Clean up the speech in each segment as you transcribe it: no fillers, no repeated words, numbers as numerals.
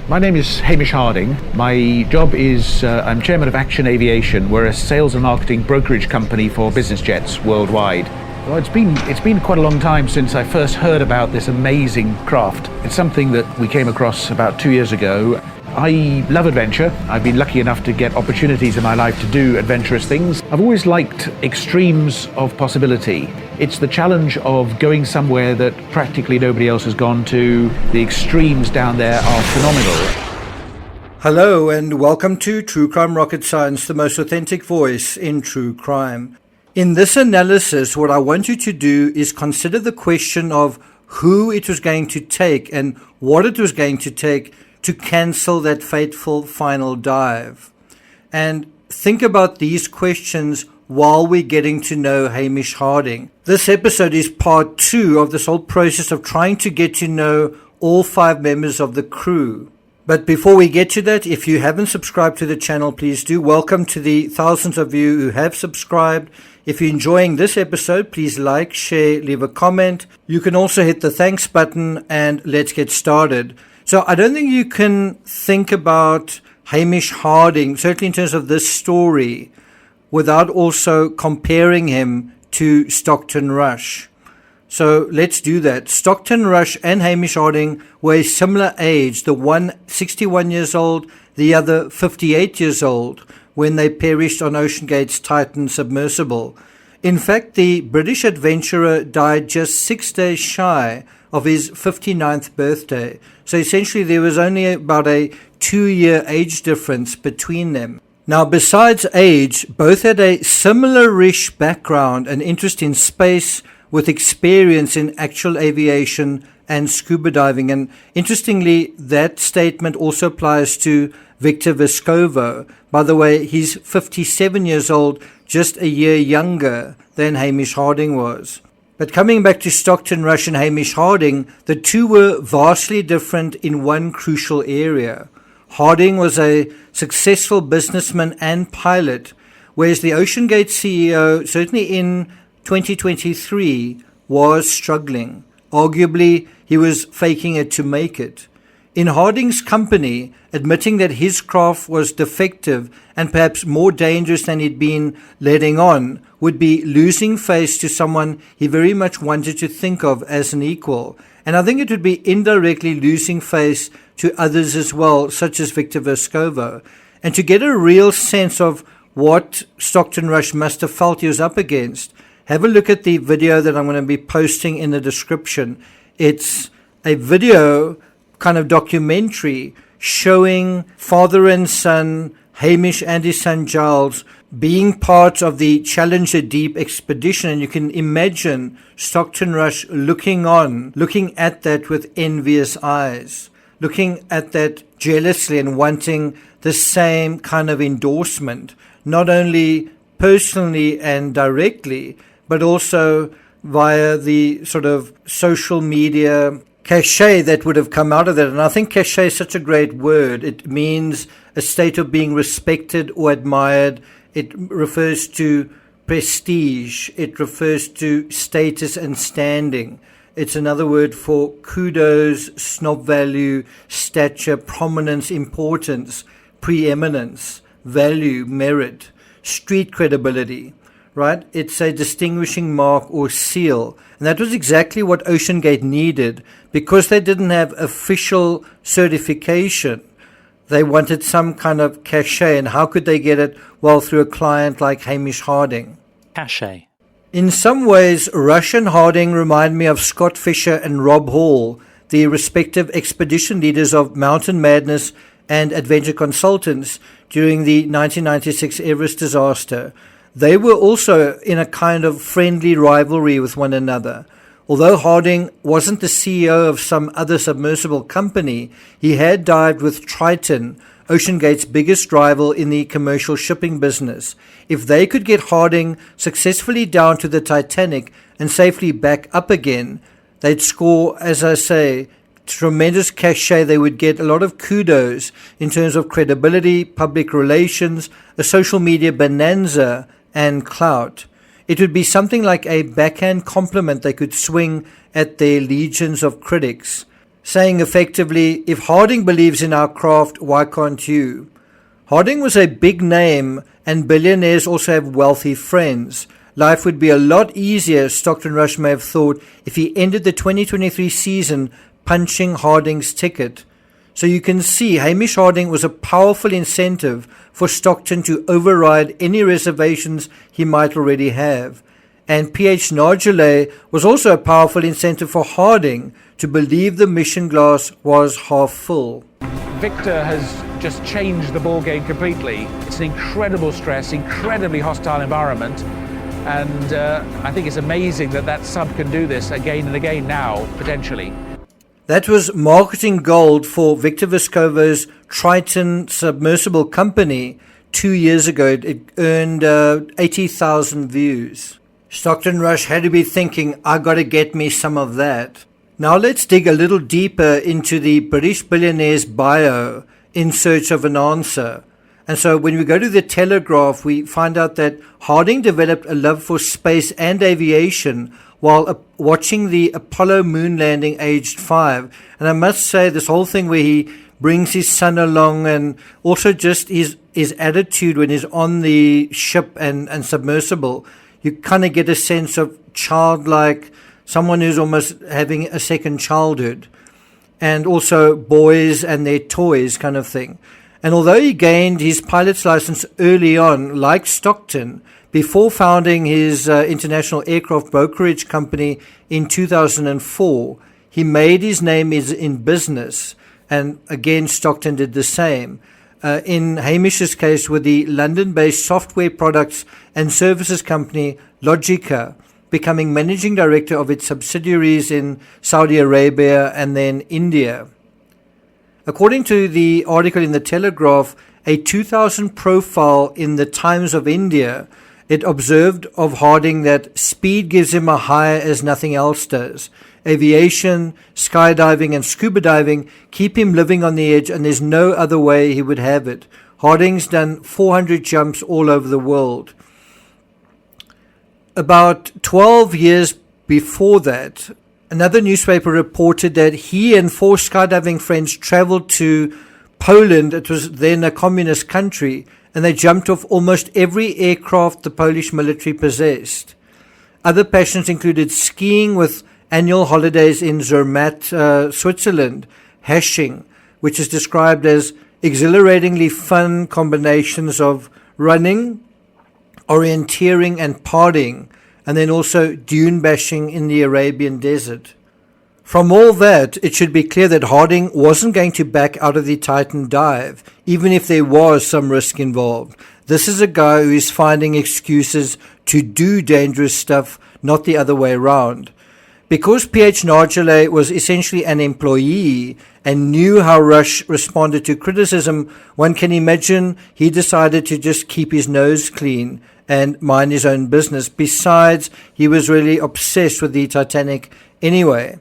My name is Hamish Harding. My job is I'm chairman of Action Aviation. We're a sales and marketing brokerage company for business jets worldwide. Well, it's been quite a long time since I first heard about this amazing craft. It's something that we came across about 2 years ago. I love adventure. I've been lucky enough to get opportunities in my life to do adventurous things. I've always liked extremes of possibility. It's the challenge of going somewhere that practically nobody else has gone to. The extremes down there are phenomenal. Hello and welcome to True Crime Rocket Science, the most authentic voice in true crime. In this analysis, what I want you to do is consider the question of who it was going to take and what it was going to take to cancel that fateful final dive. And think about these questions while we're getting to know Hamish Harding. This episode is part 2 of this whole process of trying to get to know all 5 members of the crew. But before we get to that, if you haven't subscribed to the channel, please do. Welcome to the thousands of you who have subscribed. If you're enjoying this episode, please like, share, leave a comment. You can also hit the thanks button and let's get started. So I don't think you can think about Hamish Harding, certainly in terms of this story, without also comparing him to Stockton Rush. So let's do that. Stockton Rush and Hamish Harding were a similar age, the one 61 years old, the other 58 years old, when they perished on OceanGate's Titan submersible. In fact, the British adventurer died just 6 days shy of his 59th birthday. So essentially there was only about a 2-year age difference between them. Now, besides age, both had a similar-ish background, an interest in space with experience in actual aviation and scuba diving. And interestingly, that statement also applies to Victor Vescovo. By the way, he's 57 years old, just a year younger than Hamish Harding was. But coming back to Stockton Rush and Hamish Harding, the two were vastly different in one crucial area. Harding was a successful businessman and pilot, whereas the OceanGate CEO, certainly in 2023, was struggling. Arguably, he was faking it to make it. In Harding's company, admitting that his craft was defective and perhaps more dangerous than he'd been letting on would be losing face to someone he very much wanted to think of as an equal. And I think it would be indirectly losing face to others as well, such as Victor Vescovo. And to get a real sense of what Stockton Rush must have felt he was up against, have a look at the video that I'm going to be posting in the description. It's a video, kind of documentary, showing father and son, Hamish and his son Giles, being part of the Challenger Deep expedition. And you can imagine Stockton Rush looking at that with envious eyes, looking at that jealously and wanting the same kind of endorsement, not only personally and directly, but also via the sort of social media cachet that would have come out of that. And I think cachet is such a great word. It means a state of being respected or admired. It refers to prestige. It refers to status and standing. It's another word for kudos, snob value, stature, prominence, importance, preeminence, value, merit, street credibility, right? It's a distinguishing mark or seal. And that was exactly what OceanGate needed, because they didn't have official certification. They wanted some kind of cachet. And how could they get it? Well, through a client like Hamish Harding. Cachet. In some ways, Rush and Harding remind me of Scott Fisher and Rob Hall, the respective expedition leaders of Mountain Madness and Adventure Consultants during the 1996 Everest disaster. They were also in a kind of friendly rivalry with one another. Although Harding wasn't the CEO of some other submersible company, he had dived with Triton, OceanGate's biggest rival in the commercial shipping business. If they could get Harding successfully down to the Titanic and safely back up again, they'd score, as I say, tremendous cachet. They would get a lot of kudos in terms of credibility, public relations, a social media bonanza, and clout. It would be something like a backhand compliment they could swing at their legions of critics. saying effectively, if Harding believes in our craft, why can't you? Harding was a big name, and billionaires also have wealthy friends. Life would be a lot easier, Stockton Rush may have thought, if he ended the 2023 season punching Harding's ticket. So you can see Hamish Harding was a powerful incentive for Stockton to override any reservations he might already have. And PH Nargile was also a powerful incentive for Harding to believe the mission glass was half full. Victor has just changed the ball game completely. It's an incredible stress, incredibly hostile environment, and I think it's amazing that that sub can do this again and again now, potentially. That was marketing gold for Victor Vescovo's Triton submersible company 2 years ago. It earned 80,000 views. Stockton Rush had to be thinking, I got to get me some of that. Now let's dig a little deeper into the British billionaire's bio in search of an answer. And so when we go to the Telegraph, we find out that Harding developed a love for space and aviation while watching the Apollo moon landing aged 5. And I must say, this whole thing where he brings his son along, and also just his attitude when he's on the ship and submersible, you kind of get a sense of childlike, someone who's almost having a second childhood, and also boys and their toys kind of thing. And although he gained his pilot's license early on, like Stockton, before founding his international aircraft brokerage company in 2004, he made his name in business. And again, Stockton did the same. In Hamish's case, with the London-based software products and services company Logica, becoming managing director of its subsidiaries in Saudi Arabia and then India. According to the article in the Telegraph, a 2000 profile in the Times of India, it observed of Harding that speed gives him a high as nothing else does. Aviation, skydiving and scuba diving keep him living on the edge, and there's no other way he would have it. Harding's done 400 jumps all over the world. About 12 years before that, another newspaper reported that he and 4 skydiving friends traveled to Poland. It was then a communist country, and they jumped off almost every aircraft the Polish military possessed. Other passions included skiing with annual holidays in Zermatt, Switzerland, hashing, which is described as exhilaratingly fun combinations of running, orienteering and partying, and then also dune bashing in the Arabian desert. From all that, it should be clear that Harding wasn't going to back out of the Titan dive, even if there was some risk involved. This is a guy who is finding excuses to do dangerous stuff, not the other way around. Because PH Nargile was essentially an employee and knew how Rush responded to criticism, one can imagine he decided to just keep his nose clean and mind his own business. Besides, he was really obsessed with the Titanic anyway.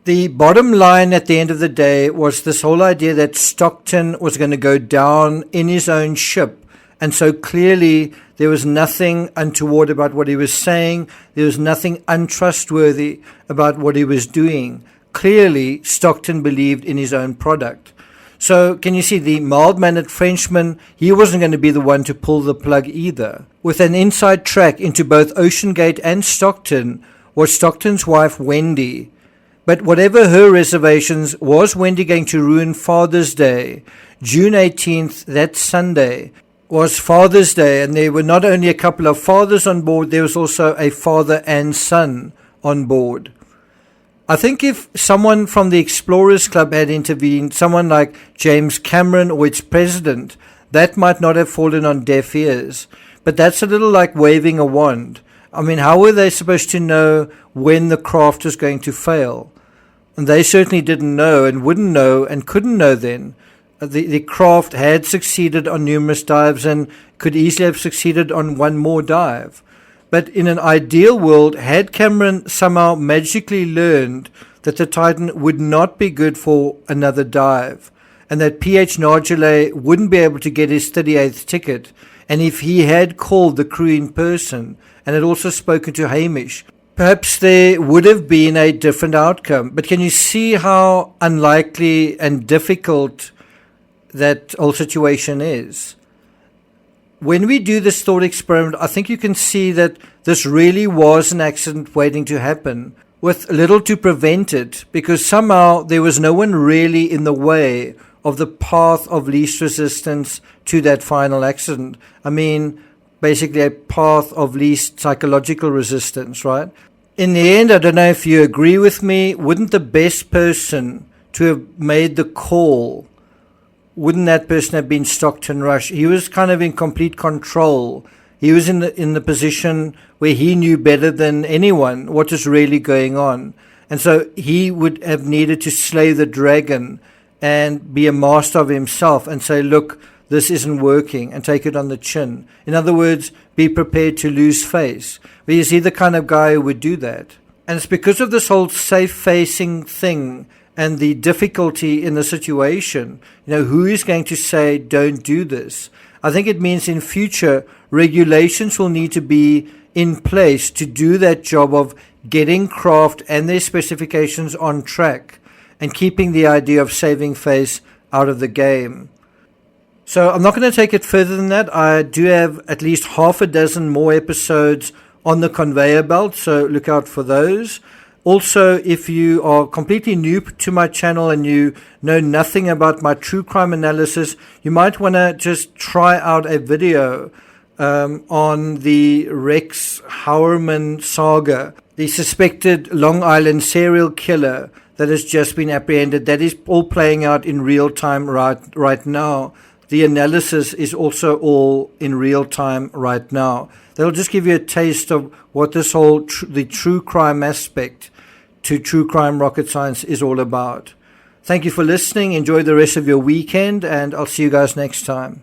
The bottom line at the end of the day was this whole idea that Stockton was going to go down in his own ship. And so clearly there was nothing untoward about what he was saying. There was nothing untrustworthy about what he was doing. Clearly, Stockton believed in his own product. So can you see the mild-mannered Frenchman, he wasn't going to be the one to pull the plug either. With an inside track into both OceanGate and Stockton was Stockton's wife, Wendy. But whatever her reservations, was Wendy going to ruin Father's Day? June 18th, that Sunday, was Father's Day, and there were not only a couple of fathers on board, there was also a father and son on board. I think if someone from the Explorers Club had intervened, someone like James Cameron or its president, that might not have fallen on deaf ears. But that's a little like waving a wand. I mean, how were they supposed to know when the craft was going to fail? And they certainly didn't know and wouldn't know and couldn't know then. The craft had succeeded on numerous dives and could easily have succeeded on one more dive. But in an ideal world, had Cameron somehow magically learned that the Titan would not be good for another dive, and that PH Nargile wouldn't be able to get his 38th ticket, and if he had called the crew in person and had also spoken to Hamish, perhaps there would have been a different outcome. But can you see how unlikely and difficult that whole situation is? When we do this thought experiment, I think you can see that this really was an accident waiting to happen, with little to prevent it, because somehow there was no one really in the way of the path of least resistance to that final accident. I mean, basically a path of least psychological resistance, right? In the end, I don't know if you agree with me, wouldn't the best person to have made the call, wouldn't that person have been Stockton Rush? He was kind of in complete control. He was in the position where he knew better than anyone what is really going on. And so he would have needed to slay the dragon and be a master of himself and say, look, this isn't working, and take it on the chin. In other words, be prepared to lose face. But is he the kind of guy who would do that? And it's because of this whole safe-facing thing and the difficulty in the situation. Who is going to say, don't do this? I think it means in future, regulations will need to be in place to do that job of getting craft and their specifications on track and keeping the idea of saving face out of the game. So I'm not going to take it further than that. I do have at least half a dozen more episodes on the conveyor belt, so look out for those. Also, if you are completely new to my channel and you know nothing about my true crime analysis, you might want to just try out a video on the Rex Hauerman saga, the suspected Long Island serial killer that has just been apprehended. That is all playing out in real time right now. The analysis is also all in real time right now. That'll just give you a taste of what this whole the true crime aspect to True Crime Rocket Science is all about. Thank you for listening. Enjoy the rest of your weekend, and I'll see you guys next time.